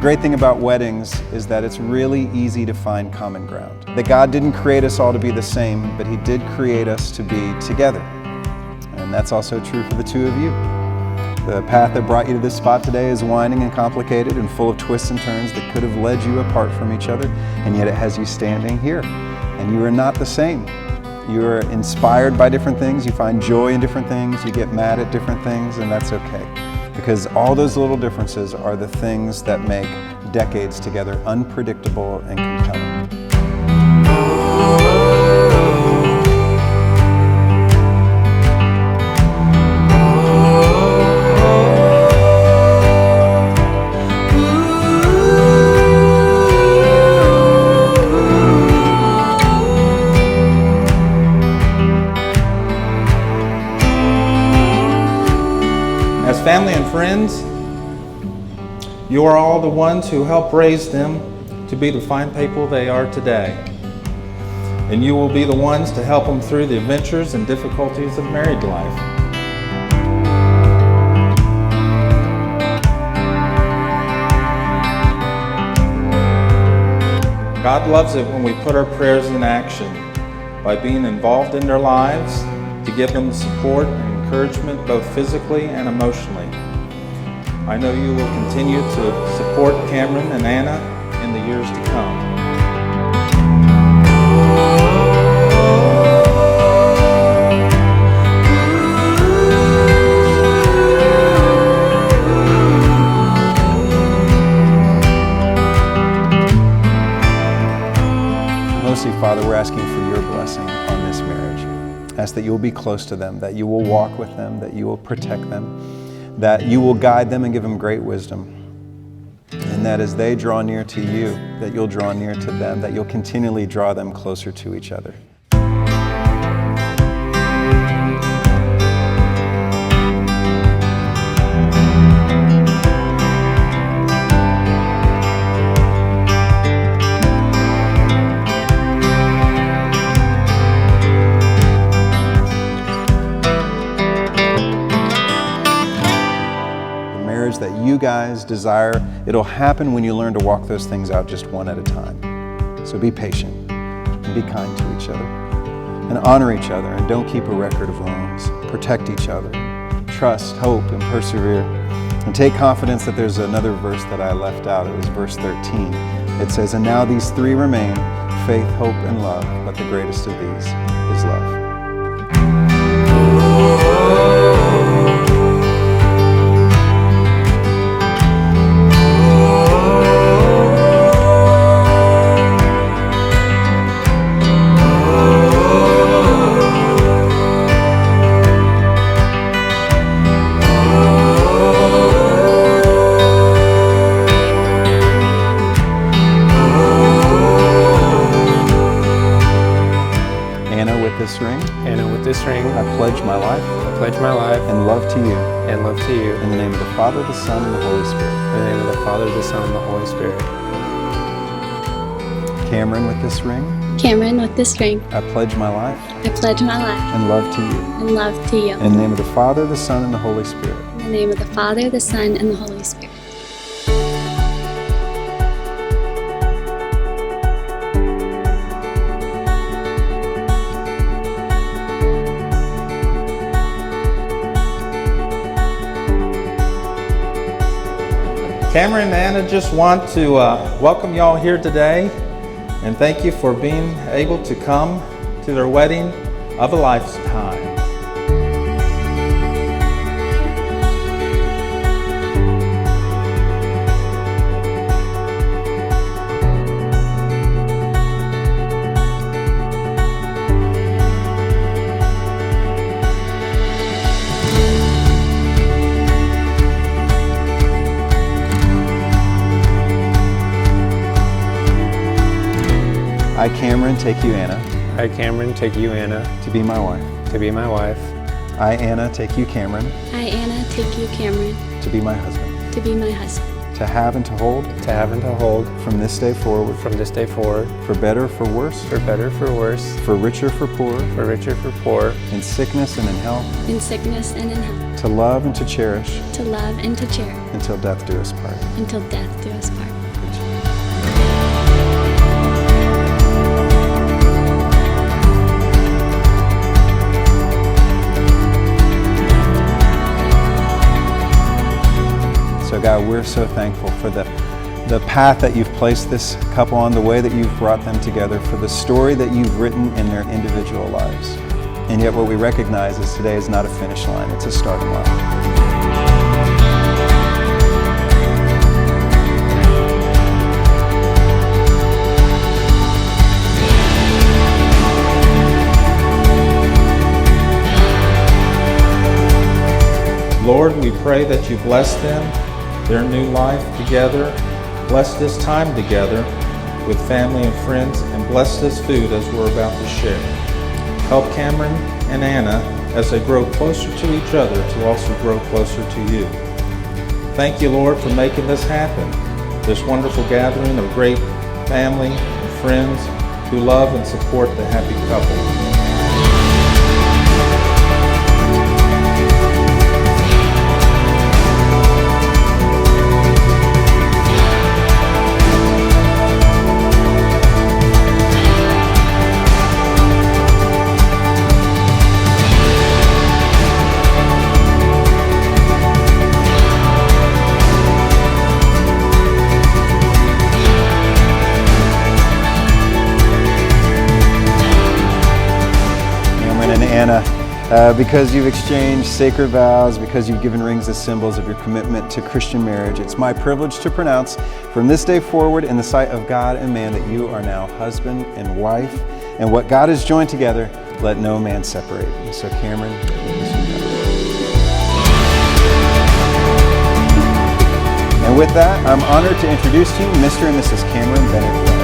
great thing about weddings is that it's really easy to find common ground. That God didn't create us all to be the same, but He did create us to be together. And that's also true for the two of you. The path that brought you to this spot today is winding and complicated and full of twists and turns that could have led you apart from each other, and yet it has you standing here. And you are not the same. You are inspired by different things, you find joy in different things, you get mad at different things, and that's okay. Because all those little differences are the things that make decades together unpredictable and compelling. As family and friends, you are all the ones who help raise them to be the fine people they are today. And you will be the ones to help them through the adventures and difficulties of married life. God loves it when we put our prayers in action by being involved in their lives to give them support and encouragement both physically and emotionally. I know you will continue to support Cameron and Anna in the years to come. Mostly, Father, we're asking for your blessing on this marriage. Ask that you will be close to them, that you will walk with them, that you will protect them, that you will guide them and give them great wisdom. And that as they draw near to you, that you'll draw near to them, that you'll continually draw them closer to each other. That you guys desire, it'll happen when you learn to walk those things out just one at a time. So be patient and be kind to each other and honor each other, and don't keep a record of wrongs. Protect each other, trust, hope, and persevere. And take confidence that there's another verse that I left out. It was verse 13. It says, "And now these three remain, faith, hope, and love, but the greatest of these is love." This ring, Anna, with this ring, I pledge my life. I pledge my life and love to you. And love to you. In the name of the Father, the Son, and the Holy Spirit. In the name of the Father, the Son, and the Holy Spirit. Cameron, with this ring. Cameron, with this ring, I pledge my life. I pledge my life and love to you. and love to you. In the name of the Father, the Son, and the Holy Spirit. In the name of the Father, the Son, and the Holy Spirit. Cameron and Anna just want to welcome y'all here today and thank you for being able to come to their wedding of a lifetime. I, Cameron, take you, Anna, I, Cameron, take you, Anna, to be my wife. to be my wife. I, Anna, take you, Cameron, I, Anna, take you, Cameron, to be my husband. to be my husband. To have and to hold, To have and to hold, from this day forward, from this day forward, for better, for worse, for better, for worse, for richer, for poor, for richer, for poor, in sickness and in health, In sickness and in health. to love and to cherish to love and to cherish until death do us part. until death do us part. So God, we're so thankful for the path that you've placed this couple on, the way that you've brought them together, for the story that you've written in their individual lives. And yet what we recognize is today is not a finish line, it's a starting line. Lord, we pray that you bless them, their new life together. Bless this time together with family and friends, and bless this food as we're about to share. Help Cameron and Anna as they grow closer to each other to also grow closer to you. Thank you, Lord, for making this happen, this wonderful gathering of great family and friends who love and support the happy couple. Anna, because you've exchanged sacred vows, because you've given rings as symbols of your commitment to Christian marriage, it's my privilege to pronounce from this day forward in the sight of God and man that you are now husband and wife, and what God has joined together, let no man separate. And so Cameron, and with that, I'm honored to introduce to you Mr. and Mrs. Cameron Bennett.